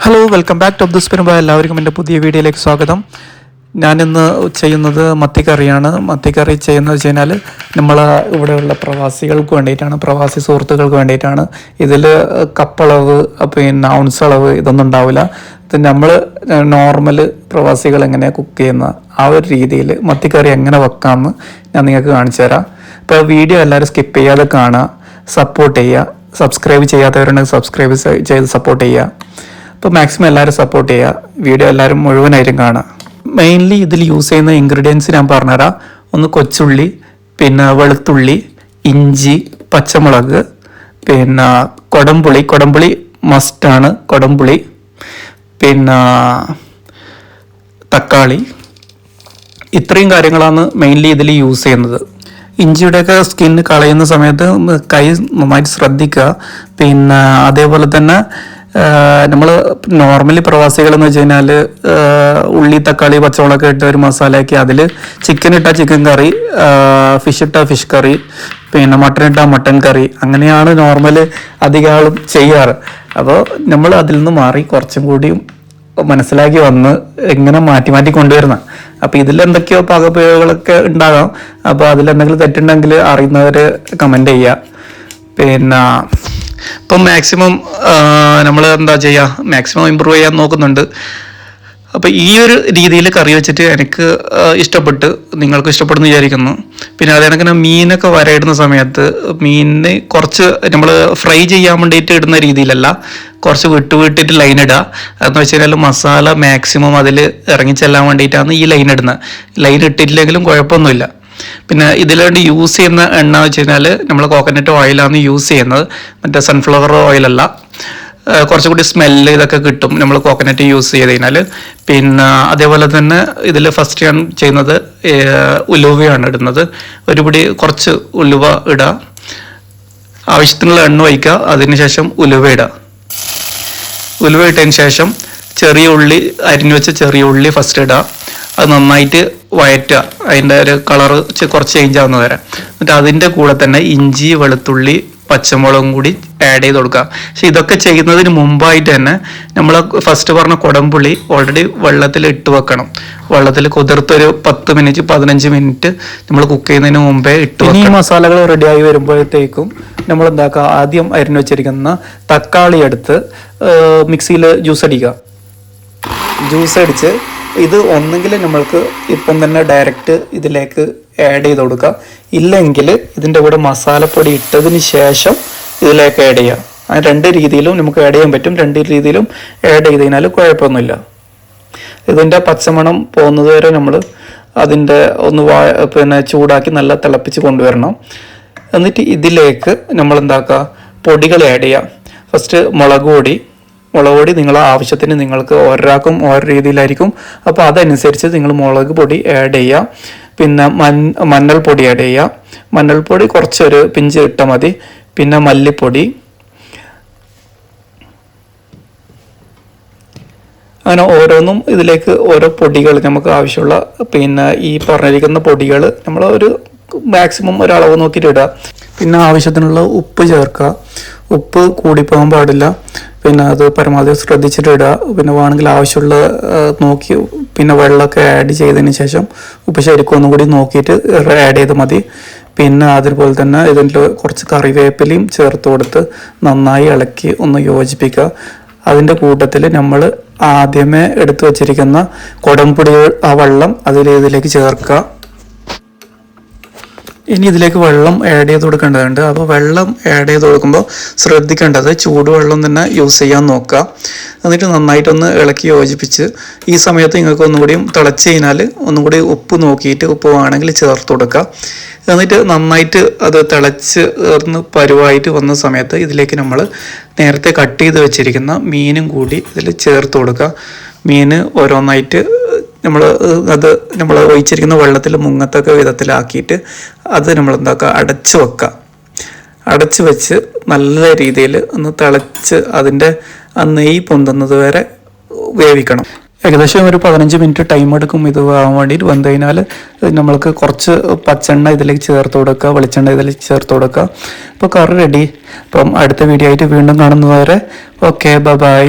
Hello welcome back to Abdus Perumba. എല്ലാവർക്കും എൻ്റെ പുതിയ വീഡിയോയിലേക്ക് സ്വാഗതം. ഞാനിന്ന് ചെയ്യുന്നത് മത്തിക്കറിയാണ്. മത്തിക്കറി ചെയ്യുന്നത് വെച്ച് കഴിഞ്ഞാൽ നമ്മൾ ഇവിടെയുള്ള പ്രവാസികൾക്ക് വേണ്ടിയിട്ടാണ്, പ്രവാസി സുഹൃത്തുക്കൾക്ക് വേണ്ടിയിട്ടാണ്. ഇതിൽ കപ്പളവ് പിന്നെ ഔൺസ് അളവ് ഇതൊന്നും ഉണ്ടാവില്ല. ഇത് നമ്മൾ നോർമൽ പ്രവാസികൾ എങ്ങനെ കുക്ക് ചെയ്യുന്ന ആ ഒരു രീതിയിൽ മത്തിക്കറി എങ്ങനെ വെക്കാമെന്ന് ഞാൻ നിങ്ങൾക്ക് കാണിച്ചു തരാം. ഇപ്പോൾ വീഡിയോ എല്ലാവരും സ്കിപ്പ് ചെയ്യാതെ കാണുക, സപ്പോർട്ട് ചെയ്യുക. സബ്സ്ക്രൈബ് ചെയ്യാത്തവരുണ്ടെങ്കിൽ സബ്സ്ക്രൈബ് ചെയ്ത് സപ്പോർട്ട് ചെയ്യുക. അപ്പോൾ മാക്സിമം എല്ലാവരും സപ്പോർട്ട് ചെയ്യുക. വീഡിയോ എല്ലാവരും മുഴുവനായിട്ടും കാണുക. മെയിൻലി ഇതിൽ യൂസ് ചെയ്യുന്ന ഇൻഗ്രീഡിയൻസ് ഞാൻ പറഞ്ഞുതരാം. ഒന്ന് കൊച്ചുള്ളി, പിന്നെ വെളുത്തുള്ളി, ഇഞ്ചി, പച്ചമുളക്, പിന്നെ കൊടംപുളി മസ്റ്റാണ് കൊടംപുളി, പിന്നെ തക്കാളി. ഇത്രയും കാര്യങ്ങളാണ് മെയിൻലി ഇതിൽ യൂസ് ചെയ്യുന്നത്. ഇഞ്ചിയുടെയൊക്കെ സ്കിന്ന് കളയുന്ന സമയത്ത് കൈ നന്നായിട്ട് ശ്രദ്ധിക്കുക. പിന്നെ അതേപോലെ തന്നെ നമ്മൾ നോർമലി പ്രവാസികൾ എന്ന് വെച്ച് കഴിഞ്ഞാൽ ഉള്ളി, തക്കാളി, പച്ചമുളക് ഇട്ട ഒരു മസാലയൊക്കെ, അതിൽ ചിക്കൻ ഇട്ടാൽ ചിക്കൻ കറി, ഫിഷ് ഇട്ടാൽ ഫിഷ് കറി, പിന്നെ മട്ടൻ ഇട്ടാൽ മട്ടൻ കറി, അങ്ങനെയാണ് നോർമൽ അധികം ആളും ചെയ്യാറ്. അപ്പോൾ നമ്മൾ അതിൽ നിന്ന് മാറി കുറച്ചും കൂടി മനസ്സിലാക്കി വന്ന് എങ്ങനെ മാറ്റി കൊണ്ടുവരുന്ന. അപ്പോൾ ഇതിലെന്തൊക്കെയോ പകപ്പിഴകളൊക്കെ ഉണ്ടാകാം. അപ്പോൾ അതിലെന്തെങ്കിലും തെറ്റുണ്ടെങ്കിൽ അറിയുന്നവർ കമൻറ്റ് ചെയ്യുക. പിന്നെ ഇപ്പം മാക്സിമം നമ്മൾ എന്താ ചെയ്യുക, മാക്സിമം ഇമ്പ്രൂവ് ചെയ്യാൻ നോക്കുന്നുണ്ട്. അപ്പോൾ ഈ ഒരു രീതിയിൽ കറി വെച്ചിട്ട് എനിക്ക് ഇഷ്ടപ്പെട്ട്, നിങ്ങൾക്ക് ഇഷ്ടപ്പെടുന്നു വിചാരിക്കുന്നു. പിന്നെ അതേ കണക്കിന് മീനൊക്കെ വരയിടുന്ന സമയത്ത് മീനിന് കുറച്ച് നമ്മൾ ഫ്രൈ ചെയ്യാൻ വേണ്ടിയിട്ട് ഇടുന്ന രീതിയിലല്ല, കുറച്ച് വിട്ടിട്ട് ലൈൻ ഇടുക. എന്ന് വെച്ച് കഴിഞ്ഞാൽ മസാല മാക്സിമം അതിൽ ഇറങ്ങിച്ചെല്ലാൻ വേണ്ടിയിട്ടാണ് ഈ ലൈൻ ഇടുന്നത്. ലൈൻ ഇട്ടിട്ടില്ലെങ്കിലും കുഴപ്പമൊന്നുമില്ല. പിന്നെ ഇതിലുവേണ്ടി യൂസ് ചെയ്യുന്ന എണ്ണ വെച്ച് കഴിഞ്ഞാൽ നമ്മൾ കോക്കനട്ട് ഓയിലാണ് യൂസ് ചെയ്യുന്നത്, മറ്റേ സൺഫ്ലവർ ഓയിലല്ല. കുറച്ചുകൂടി സ്മെല്ല് ഇതൊക്കെ കിട്ടും നമ്മൾ കോക്കനട്ട് യൂസ് ചെയ്ത് കഴിഞ്ഞാൽ. പിന്നെ അതേപോലെ തന്നെ ഇതിൽ ഫസ്റ്റ് ഞാൻ ചെയ്യുന്നത് ഉലുവയാണ് ഇടുന്നത്. ഒരുപിടി കുറച്ച് ഉലുവ ഇടുക, ആവശ്യത്തിനുള്ള എണ്ണ ഒഴിക്കുക, അതിനുശേഷം ഉലുവ ഇടുക. ഉലുവ ഇട്ടതിന് ശേഷം ചെറിയ ഉള്ളി, അരിഞ്ഞു വെച്ച ചെറിയ ഉള്ളി ഫസ്റ്റ് ഇടുക. അത് നന്നായിട്ട് വയറ്റുക, അതിൻ്റെ ഒരു കളറ് കുറച്ച് ചേഞ്ച് ആവുന്ന വരെ. എന്നിട്ട് അതിൻ്റെ കൂടെ തന്നെ ഇഞ്ചി, വെളുത്തുള്ളി, പച്ചമുളകും കൂടി ആഡ് ചെയ്ത് കൊടുക്കുക. പക്ഷെ ഇതൊക്കെ ചെയ്യുന്നതിന് മുമ്പായിട്ട് തന്നെ നമ്മൾ ഫസ്റ്റ് പറഞ്ഞ കൊടംപുളി ഓൾറെഡി വെള്ളത്തിൽ ഇട്ട് വെക്കണം. വെള്ളത്തിൽ കുതിർത്തൊരു 10 മിനിറ്റ് 15 മിനിറ്റ് നമ്മൾ കുക്ക് ചെയ്യുന്നതിന് മുമ്പേ ഇട്ട് വെക്കണം. ഈ മസാലകൾ റെഡിയായി വരുമ്പോഴത്തേക്കും നമ്മൾ എന്താക്കുക, ആദ്യം അരിഞ്ഞു വെച്ചിരിക്കുന്ന തക്കാളി എടുത്ത് മിക്സിയിൽ ജ്യൂസ് അടിക്കുക. ജ്യൂസ് അടിച്ച് ഇത് ഒന്നെങ്കിൽ നമ്മൾക്ക് ഇപ്പം തന്നെ ഡയറക്റ്റ് ഇതിലേക്ക് ആഡ് ചെയ്ത് കൊടുക്കുക, ഇല്ലെങ്കിൽ ഇതിൻ്റെ കൂടെ മസാലപ്പൊടി ഇട്ടതിന് ശേഷം ഇതിലേക്ക് ആഡ് ചെയ്യുക. ആ രണ്ട് രീതിയിലും നമുക്ക് ആഡ് ചെയ്യാൻ പറ്റും. രണ്ട് രീതിയിലും ആഡ് ചെയ്ത് കഴിഞ്ഞാൽ കുഴപ്പമൊന്നുമില്ല. ഇതിൻ്റെ പച്ചമണം പോകുന്നത് വരെ നമ്മൾ അതിൻ്റെ ഒന്ന് ചൂടാക്കി നല്ല തിളപ്പിച്ച് കൊണ്ടുവരണം. എന്നിട്ട് ഇതിലേക്ക് നമ്മൾ എന്താക്കുക, പൊടികൾ ആഡ് ചെയ്യുക. ഫസ്റ്റ് മുളക് പൊടി നിങ്ങളെ ആവശ്യത്തിന്, നിങ്ങൾക്ക് ഓരോരാൾക്കും ഓരോ രീതിയിലായിരിക്കും. അപ്പോൾ അതനുസരിച്ച് നിങ്ങൾ മുളക് പൊടി ആഡ് ചെയ്യുക. പിന്നെ മഞ്ഞൾപ്പൊടി ആഡ് ചെയ്യുക. മഞ്ഞൾപ്പൊടി കുറച്ചൊരു പിഞ്ച് ഇട്ടാൽ മതി. പിന്നെ മല്ലിപ്പൊടി, അങ്ങനെ ഓരോന്നും ഇതിലേക്ക് ഓരോ പൊടികൾ നമുക്ക് ആവശ്യമുള്ള, പിന്നെ ഈ പറഞ്ഞിരിക്കുന്ന പൊടികൾ നമ്മൾ ഒരു മാക്സിമം ഒരളവ് നോക്കിയിട്ട് ഇടുക. പിന്നെ ആവശ്യത്തിനുള്ള ഉപ്പ് ചേർക്കുക. ഉപ്പ് കൂടിപ്പോകാൻ പാടില്ല. പിന്നെ അത് പരമാവധി ശ്രദ്ധിച്ചിട്ട് ഇടുക. പിന്നെ വേണമെങ്കിൽ ആവശ്യമുള്ള നോക്കി പിന്നെ വെള്ളമൊക്കെ ആഡ് ചെയ്തതിന് ശേഷം ഉപ്പ് ശരിക്കും ഒന്നും കൂടി നോക്കിയിട്ട് ആഡ് ചെയ്ത് മതി. പിന്നെ അതുപോലെ തന്നെ ഇതിൽ കുറച്ച് കറിവേപ്പിലയും ചേർത്ത് കൊടുത്ത് നന്നായി ഇളക്കി ഒന്ന് യോജിപ്പിക്കുക. അതിൻ്റെ കൂട്ടത്തിൽ നമ്മൾ ആദ്യമേ എടുത്തു വച്ചിരിക്കുന്ന കൊടംപുളി ആ വെള്ളം ഇതിലേക്ക് ചേർക്കുക. ഇനി ഇതിലേക്ക് വെള്ളം ആഡ് ചെയ്ത് കൊടുക്കേണ്ടതുണ്ട്. അപ്പോൾ വെള്ളം ആഡ് ചെയ്ത് കൊടുക്കുമ്പോൾ ശ്രദ്ധിക്കേണ്ടത് ചൂടുവെള്ളം തന്നെ യൂസ് ചെയ്യാൻ നോക്കുക. എന്നിട്ട് നന്നായിട്ടൊന്ന് ഇളക്കി യോജിപ്പിച്ച് ഈ സമയത്ത് നിങ്ങൾക്ക് ഒന്നുകൂടിയും തിളച്ച് കഴിഞ്ഞാൽ ഒന്നുകൂടി ഉപ്പ് നോക്കിയിട്ട് ഉപ്പ് വേണമെങ്കിൽ ചേർത്ത് കൊടുക്കുക. എന്നിട്ട് നന്നായിട്ട് അത് തിളച്ച് പരുവായിട്ട് വന്ന സമയത്ത് ഇതിലേക്ക് നമ്മൾ നേരത്തെ കട്ട് ചെയ്ത് വെച്ചിരിക്കുന്ന മീനും കൂടി ഇതിൽ ചേർത്ത് കൊടുക്കുക. മീൻ ഓരോന്നായിട്ട് നമ്മൾ ഒഴിച്ചിരിക്കുന്ന വെള്ളത്തിൽ മുങ്ങത്തക്ക വിധത്തിലാക്കിയിട്ട് അത് നമ്മൾ എന്താക്കുക, അടച്ച് വെക്കുക. അടച്ച് വെച്ച് നല്ല രീതിയിൽ ഒന്ന് തിളച്ച് അതിൻ്റെ ആ നെയ്യ് പൊന്തുന്നത് വരെ വേവിക്കണം. ഏകദേശം ഒരു 15 മിനിറ്റ് ടൈം എടുക്കും ഇത് ആവാൻ വേണ്ടിയിട്ട്. വന്നു കഴിഞ്ഞാൽ നമ്മൾക്ക് കുറച്ച് പച്ചെണ്ണ ഇതിലേക്ക് ചേർത്ത് കൊടുക്കുക, വെളിച്ചെണ്ണ ഇതിലേക്ക് ചേർത്ത് കൊടുക്കുക. അപ്പോൾ കറി റെഡി. അപ്പം അടുത്ത വീഡിയോ ആയിട്ട് വീണ്ടും കാണുന്നതുവരെ ഓക്കെ, ബൈ.